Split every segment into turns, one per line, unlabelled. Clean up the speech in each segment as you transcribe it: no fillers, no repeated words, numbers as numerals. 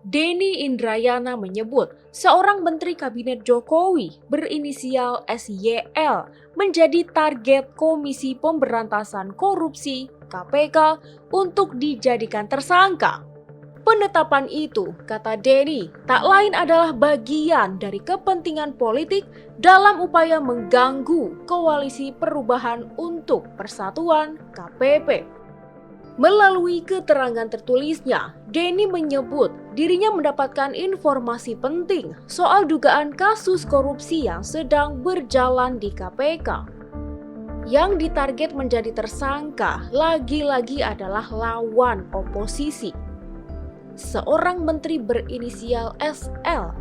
Denny Indrayana menyebut seorang menteri kabinet Jokowi berinisial SYL menjadi target Komisi Pemberantasan Korupsi (KPK) untuk dijadikan tersangka. Penetapan itu, kata Denny, tak lain adalah bagian dari kepentingan politik dalam upaya mengganggu Koalisi Perubahan untuk Persatuan (KPP). Melalui keterangan tertulisnya, Denny menyebut dirinya mendapatkan informasi penting soal dugaan kasus korupsi yang sedang berjalan di KPK. Yang ditarget menjadi tersangka lagi-lagi adalah lawan oposisi, seorang menteri berinisial SL.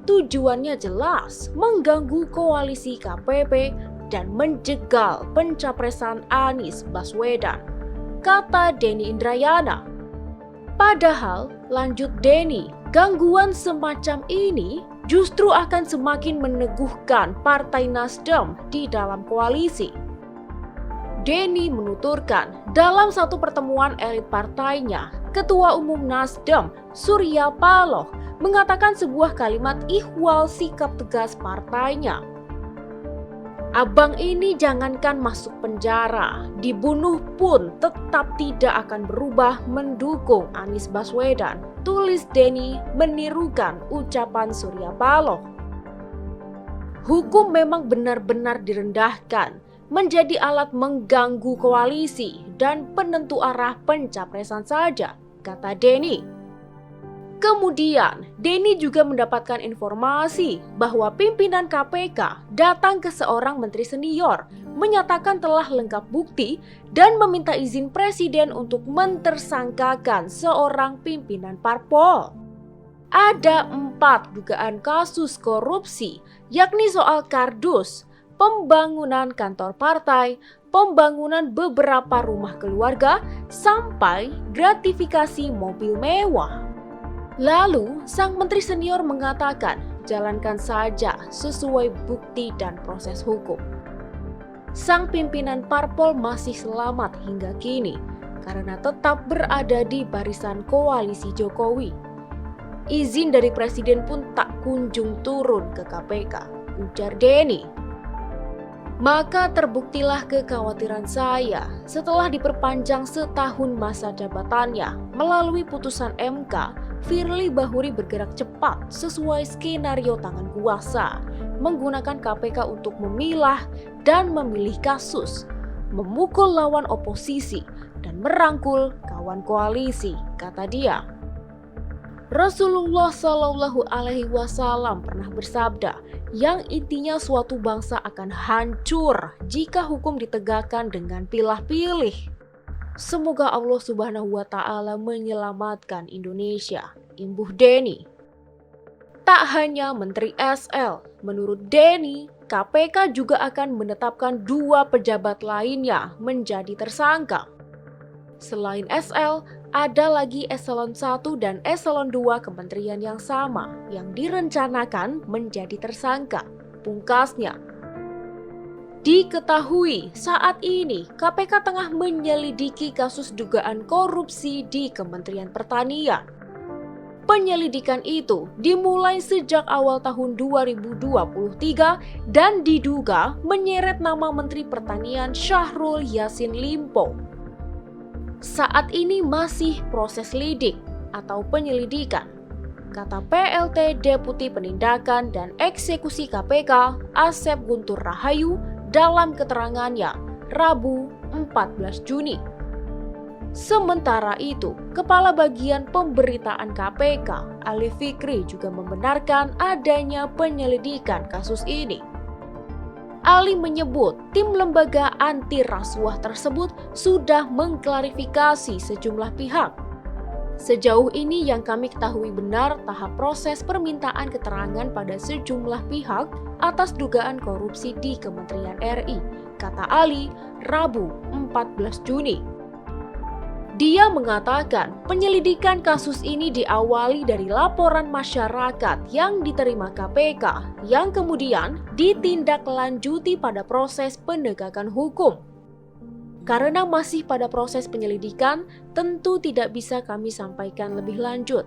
Tujuannya jelas mengganggu koalisi KPP dan menjegal pencapresan Anies Baswedan, kata Denny Indrayana. Padahal, lanjut Denny, gangguan semacam ini justru akan semakin meneguhkan Partai Nasdem di dalam koalisi. Denny menuturkan, dalam satu pertemuan elit partainya, Ketua Umum Nasdem, Surya Paloh, mengatakan sebuah kalimat ihwal sikap tegas partainya. Abang ini jangankan masuk penjara, dibunuh pun tetap tidak akan berubah mendukung Anies Baswedan, tulis Denny menirukan ucapan Surya Paloh. Hukum memang benar-benar direndahkan, menjadi alat mengganggu koalisi dan penentu arah pencapresan saja, kata Denny. Kemudian, Denny juga mendapatkan informasi bahwa pimpinan KPK datang ke seorang menteri senior, menyatakan telah lengkap bukti dan meminta izin presiden untuk mentersangkakan seorang pimpinan parpol. Ada 4 dugaan kasus korupsi, yakni soal kardus, pembangunan kantor partai, pembangunan beberapa rumah keluarga, sampai gratifikasi mobil mewah. Lalu, sang menteri senior mengatakan, jalankan saja sesuai bukti dan proses hukum. Sang pimpinan parpol masih selamat hingga kini, karena tetap berada di barisan koalisi Jokowi. Izin dari presiden pun tak kunjung turun ke KPK, ujar Denny. Maka terbuktilah kekhawatiran saya setelah diperpanjang setahun masa jabatannya melalui putusan MK. Firly Bahuri bergerak cepat sesuai skenario tangan kuasa, menggunakan KPK untuk memilah dan memilih kasus, memukul lawan oposisi, dan merangkul kawan koalisi, kata dia. Rasulullah Shallallahu Alaihi Wasallam pernah bersabda, yang intinya suatu bangsa akan hancur jika hukum ditegakkan dengan pilah-pilih. Semoga Allah Subhanahu wa Ta'ala menyelamatkan Indonesia, imbuh Denny. Tak hanya Menteri SL, menurut Denny, KPK juga akan menetapkan 2 pejabat lainnya menjadi tersangka. Selain SL, ada lagi eselon 1 dan eselon 2 kementerian yang sama yang direncanakan menjadi tersangka, pungkasnya. Diketahui saat ini KPK tengah menyelidiki kasus dugaan korupsi di Kementerian Pertanian. Penyelidikan itu dimulai sejak awal tahun 2023 dan diduga menyeret nama Menteri Pertanian Syahrul Yassin Limpo. Saat ini masih proses lidik atau penyelidikan, kata PLT Deputi Penindakan dan Eksekusi KPK Asep Guntur Rahayu dalam keterangannya Rabu 14 Juni. Sementara itu, Kepala Bagian Pemberitaan KPK Ali Fikri juga membenarkan adanya penyelidikan kasus ini. Ali menyebut tim lembaga anti rasuah tersebut sudah mengklarifikasi sejumlah pihak. Sejauh ini yang kami ketahui benar tahap proses permintaan keterangan pada sejumlah pihak atas dugaan korupsi di Kementerian RI, kata Ali, Rabu 14 Juni. Dia mengatakan penyelidikan kasus ini diawali dari laporan masyarakat yang diterima KPK yang kemudian ditindaklanjuti pada proses penegakan hukum. Karena masih pada proses penyelidikan, tentu tidak bisa kami sampaikan lebih lanjut.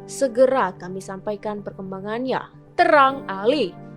segera kami sampaikan perkembangannya, terang Ali.